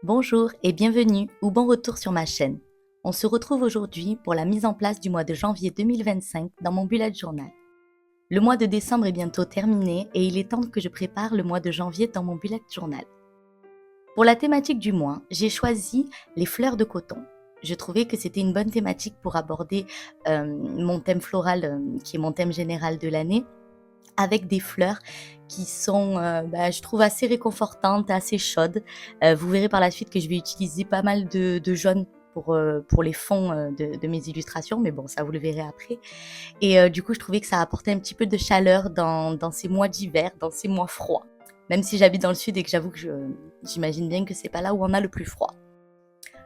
Bonjour et bienvenue ou bon retour sur ma chaîne. On se retrouve aujourd'hui pour la mise en place du mois de janvier 2025 dans mon bullet journal. Le mois de décembre est bientôt terminé et il est temps que je prépare le mois de janvier dans mon bullet journal. Pour la thématique du mois, j'ai choisi les fleurs de coton. Je trouvais que c'était une bonne thématique pour aborder mon thème floral qui est mon thème général de l'année, avec des fleurs qui sont, je trouve assez réconfortantes, assez chaudes. Vous verrez par la suite que je vais utiliser pas mal de jaune pour les fonds de mes illustrations, mais bon, ça vous le verrez après. Et du coup, je trouvais que ça apportait un petit peu de chaleur dans ces mois d'hiver, dans ces mois froids. Même si j'habite dans le sud et que j'avoue que j'imagine bien que c'est pas là où on a le plus froid.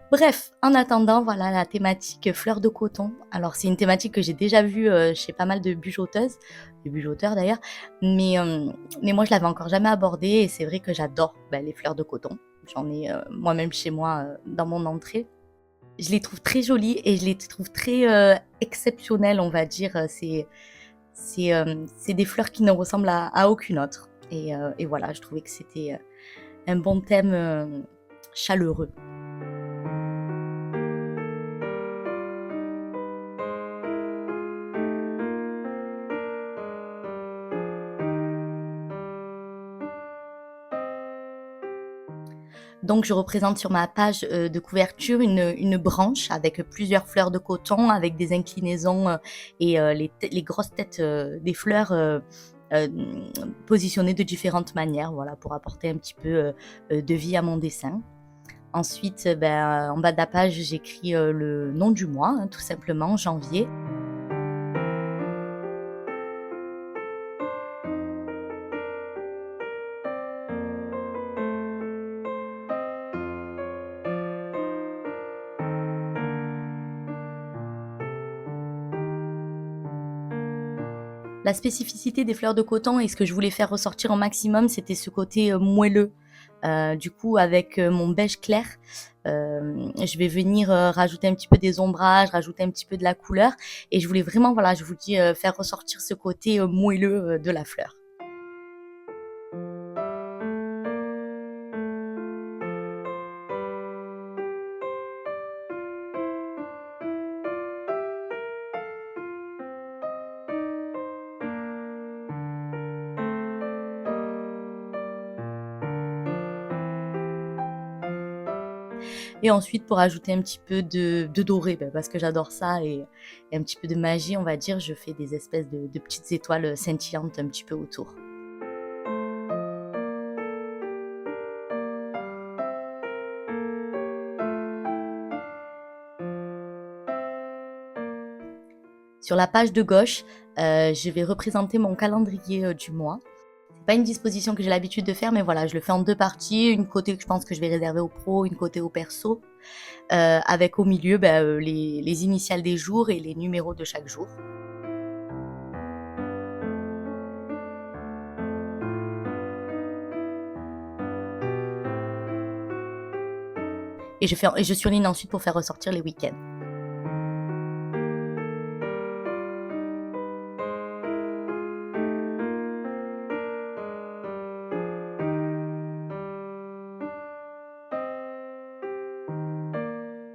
Bref, en attendant, voilà la thématique fleurs de coton. Alors c'est une thématique que j'ai déjà vue chez pas mal de bujoteuses, de bujoteurs d'ailleurs, mais moi je l'avais encore jamais abordée et c'est vrai que j'adore les fleurs de coton. J'en ai moi-même chez moi dans mon entrée. Je les trouve très jolies et je les trouve très exceptionnelles, on va dire. C'est des fleurs qui ne ressemblent à aucune autre. Et voilà, je trouvais que c'était un bon thème chaleureux. Donc je représente sur ma page de couverture une branche avec plusieurs fleurs de coton, avec des inclinaisons les grosses têtes des fleurs euh, positionnées de différentes manières, voilà, pour apporter un petit peu de vie à mon dessin. Ensuite, en bas de la page, j'écris le nom du mois, hein, tout simplement, janvier. La spécificité des fleurs de coton et ce que je voulais faire ressortir au maximum, c'était ce côté moelleux. Du coup, avec mon beige clair, je vais venir rajouter un petit peu des ombrages, rajouter un petit peu de la couleur. Et je voulais vraiment, voilà, je vous dis, faire ressortir ce côté moelleux de la fleur. Et ensuite, pour ajouter un petit peu de doré, parce que j'adore ça, et un petit peu de magie, on va dire, je fais des espèces de petites étoiles scintillantes un petit peu autour. Sur la page de gauche, je vais représenter mon calendrier du mois. C'est pas une disposition que j'ai l'habitude de faire, mais voilà, je le fais en deux parties. Une côté que je pense que je vais réserver au pro, une côté au perso, avec au milieu les initiales des jours et les numéros de chaque jour. Et je surligne ensuite pour faire ressortir les week-ends.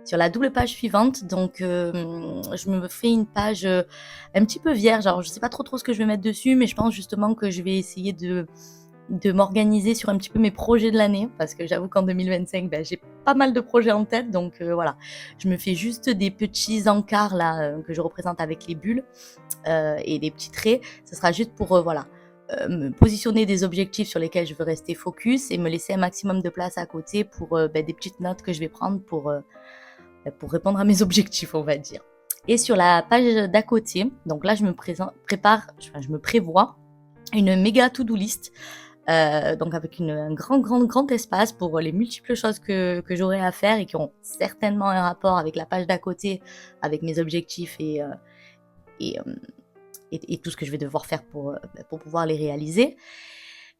Sur la double page suivante, donc je me fais une page un petit peu vierge. Alors je sais pas trop ce que je vais mettre dessus, mais je pense justement que je vais essayer de m'organiser sur un petit peu mes projets de l'année, parce que j'avoue qu'en 2025, j'ai pas mal de projets en tête, donc voilà. Je me fais juste des petits encarts là que je représente avec les bulles et des petits traits. Ce sera juste pour voilà, me positionner des objectifs sur lesquels je veux rester focus et me laisser un maximum de place à côté pour des petites notes que je vais prendre pour répondre à mes objectifs, on va dire. Et sur la page d'à côté, donc là, je me prévois une méga to-do list, donc avec un grand espace pour les multiples choses que j'aurai à faire et qui ont certainement un rapport avec la page d'à côté, avec mes objectifs et, euh, et tout ce que je vais devoir faire pour pouvoir les réaliser.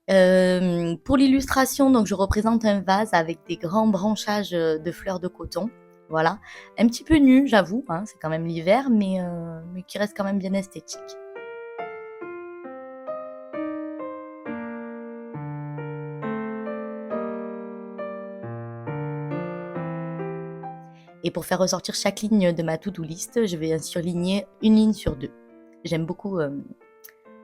Pour l'illustration, donc je représente un vase avec des grands branchages de fleurs de coton. Voilà, un petit peu nu, j'avoue, hein, c'est quand même l'hiver, mais qui reste quand même bien esthétique. Et pour faire ressortir chaque ligne de ma to-do list, je vais surligner une ligne sur 2. J'aime beaucoup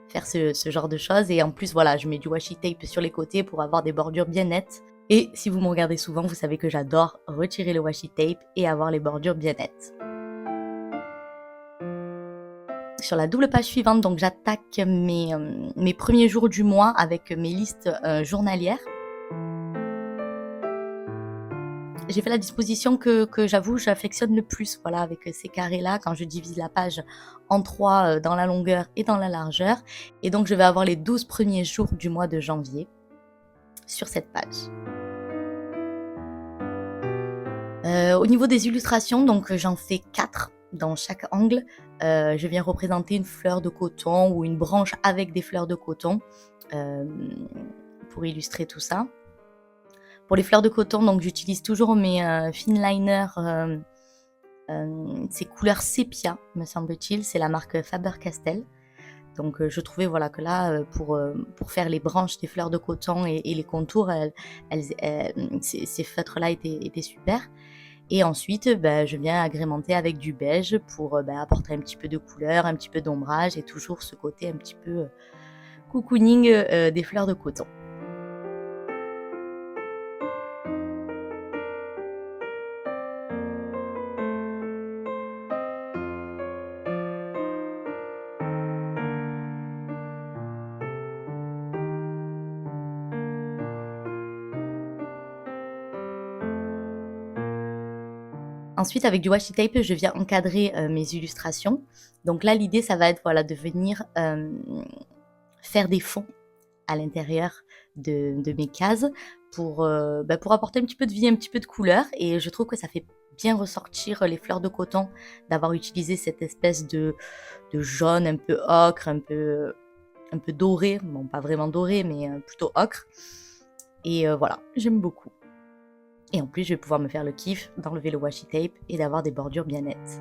faire ce genre de choses. Et en plus, voilà, je mets du washi tape sur les côtés pour avoir des bordures bien nettes. Et si vous me regardez souvent, vous savez que j'adore retirer le washi tape et avoir les bordures bien nettes. Sur la double page suivante, donc j'attaque mes premiers jours du mois avec mes listes journalières. J'ai fait la disposition que j'avoue j'affectionne le plus, voilà, avec ces carrés-là, quand je divise la page en 3 dans la longueur et dans la largeur. Et donc je vais avoir les 12 premiers jours du mois de janvier sur cette page. Au niveau des illustrations, donc j'en fais 4 dans chaque angle. Je viens représenter une fleur de coton ou une branche avec des fleurs de coton pour illustrer tout ça. Pour les fleurs de coton, donc j'utilise toujours mes Finliner, ces couleurs sépia, me semble-t-il. C'est la marque Faber-Castell. Donc je trouvais voilà, que là, pour faire les branches des fleurs de coton et les contours, ces feutres-là étaient super. Et ensuite, je viens agrémenter avec du beige pour apporter un petit peu de couleur, un petit peu d'ombrage et toujours ce côté un petit peu cocooning des fleurs de coton. Ensuite, avec du washi tape, je viens encadrer mes illustrations. Donc là, l'idée, ça va être voilà, de venir faire des fonds à l'intérieur de mes cases pour apporter un petit peu de vie, un petit peu de couleur. Et je trouve que ça fait bien ressortir les fleurs de coton d'avoir utilisé cette espèce de jaune un peu ocre, un peu doré. Bon, pas vraiment doré, mais plutôt ocre. Et voilà, j'aime beaucoup. Et en plus, je vais pouvoir me faire le kiff d'enlever le washi tape et d'avoir des bordures bien nettes.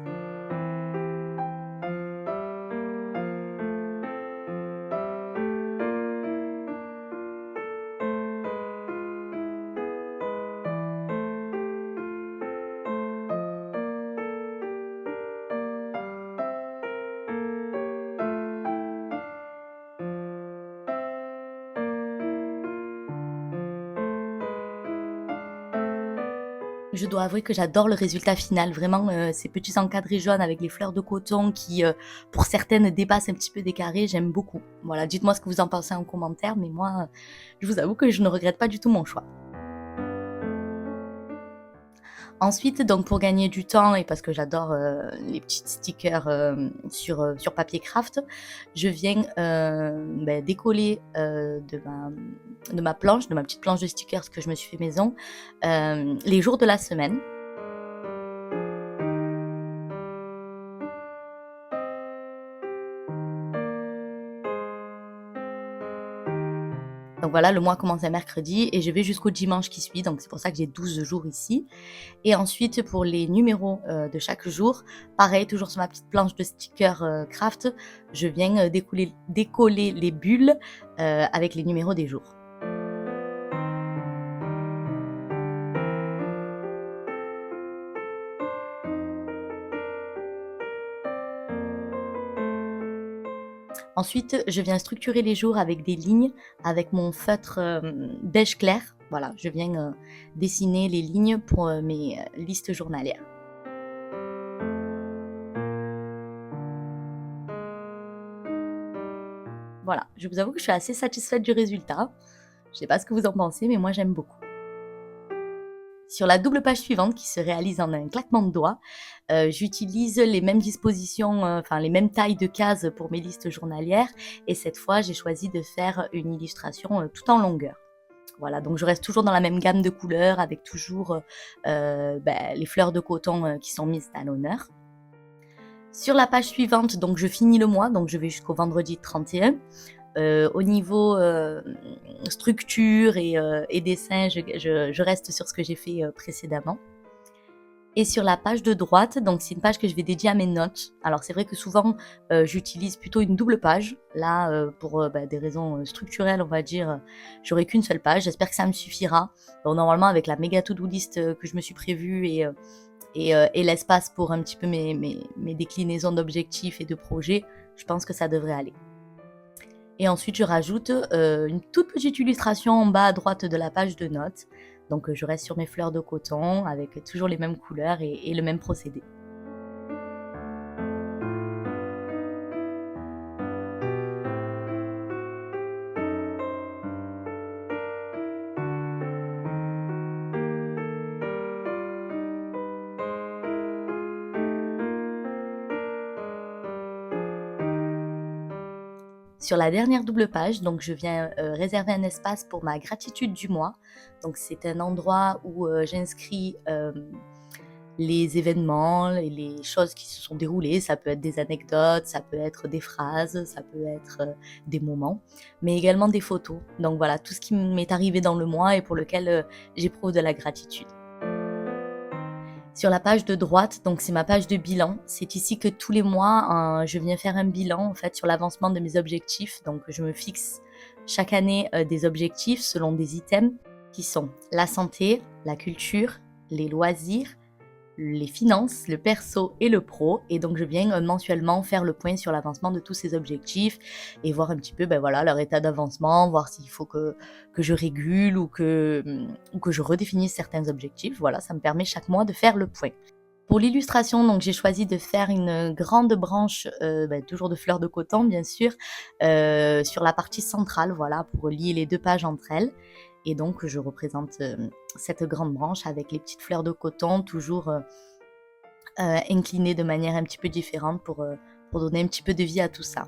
Je dois avouer que j'adore le résultat final, vraiment ces petits encadrés jaunes avec les fleurs de coton qui, pour certaines, dépassent un petit peu des carrés, j'aime beaucoup. Voilà, dites-moi ce que vous en pensez en commentaire, mais moi, je vous avoue que je ne regrette pas du tout mon choix. Ensuite, donc pour gagner du temps et parce que j'adore les petits stickers sur papier craft, je viens décoller de ma planche, de ma petite planche de stickers que je me suis fait maison, les jours de la semaine. Donc voilà, le mois commence un mercredi et je vais jusqu'au dimanche qui suit, donc c'est pour ça que j'ai 12 jours ici. Et ensuite, pour les numéros de chaque jour, pareil, toujours sur ma petite planche de stickers craft, je viens décoller les bulles avec les numéros des jours. Ensuite, je viens structurer les jours avec des lignes, avec mon feutre beige clair. Voilà, je viens dessiner les lignes pour mes listes journalières. Voilà, je vous avoue que je suis assez satisfaite du résultat. Je ne sais pas ce que vous en pensez, mais moi j'aime beaucoup. Sur la double page suivante, qui se réalise en un claquement de doigts, j'utilise les mêmes dispositions, les mêmes tailles de cases pour mes listes journalières. Et cette fois, j'ai choisi de faire une illustration tout en longueur. Voilà, donc je reste toujours dans la même gamme de couleurs, avec toujours les fleurs de coton qui sont mises à l'honneur. Sur la page suivante, donc je finis le mois, donc je vais jusqu'au vendredi 31. Au niveau structure et dessin, je reste sur ce que j'ai fait précédemment. Et sur la page de droite, donc c'est une page que je vais dédier à mes notes. Alors c'est vrai que souvent, j'utilise plutôt une double page. Là, pour, des raisons, structurelles, on va dire, j'aurai qu'une seule page. J'espère que ça me suffira. Donc normalement avec la méga to-do list, que je me suis prévue et l'espace pour un petit peu mes déclinaisons d'objectifs et de projets, je pense que ça devrait aller. Et ensuite je rajoute, une toute petite illustration en bas à droite de la page de notes. Donc je reste sur mes fleurs de coton avec toujours les mêmes couleurs et le même procédé. Sur la dernière double page, donc je viens, réserver un espace pour ma gratitude du mois. Donc c'est un endroit où, j'inscris, les événements et les choses qui se sont déroulées. Ça peut être des anecdotes, ça peut être des phrases, ça peut être, des moments, mais également des photos. Donc voilà, tout ce qui m'est arrivé dans le mois et pour lequel, j'éprouve de la gratitude. Sur la page de droite, donc c'est ma page de bilan. C'est ici que tous les mois, je viens faire un bilan en fait sur l'avancement de mes objectifs. Donc je me fixe chaque année des objectifs selon des items qui sont la santé, la culture, les loisirs, les finances, le perso et le pro. Et donc je viens mensuellement faire le point sur l'avancement de tous ces objectifs et voir un petit peu voilà, leur état d'avancement, voir s'il faut que je régule ou que je redéfinisse certains objectifs. Voilà, ça me permet chaque mois de faire le point. Pour l'illustration, donc j'ai choisi de faire une grande branche, toujours de fleurs de coton bien sûr, sur la partie centrale, voilà, pour lier les deux pages entre elles. Et donc je représente cette grande branche avec les petites fleurs de coton toujours inclinées de manière un petit peu différente pour donner un petit peu de vie à tout ça.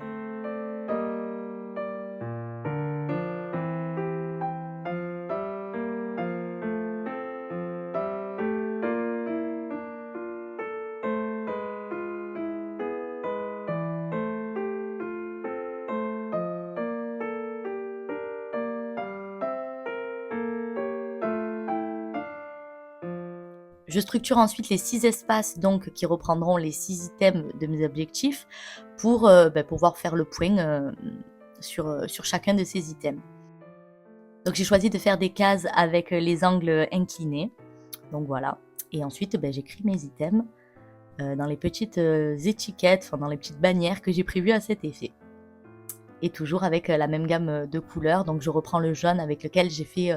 Je structure ensuite les 6 espaces donc qui reprendront les 6 items de mes objectifs pour, pouvoir faire le point, sur chacun de ces items. Donc j'ai choisi de faire des cases avec, les angles inclinés, donc voilà. Et ensuite, j'écris mes items, dans les petites, étiquettes, enfin dans les petites bannières que j'ai prévues à cet effet. Et toujours avec, la même gamme, de couleurs, donc je reprends le jaune avec lequel j'ai fait,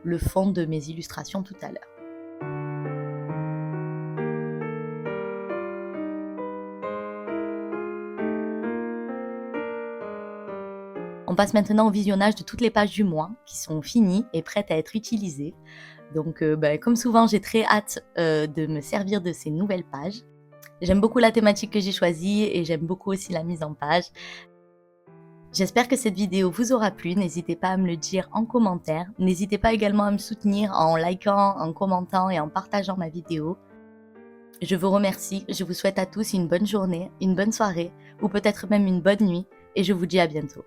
le fond de mes illustrations tout à l'heure. On passe maintenant au visionnage de toutes les pages du mois qui sont finies et prêtes à être utilisées. Donc comme souvent, j'ai très hâte, de me servir de ces nouvelles pages. J'aime beaucoup la thématique que j'ai choisie et j'aime beaucoup aussi la mise en page. J'espère que cette vidéo vous aura plu, n'hésitez pas à me le dire en commentaire. N'hésitez pas également à me soutenir en likant, en commentant et en partageant ma vidéo. Je vous remercie, je vous souhaite à tous une bonne journée, une bonne soirée ou peut-être même une bonne nuit et je vous dis à bientôt.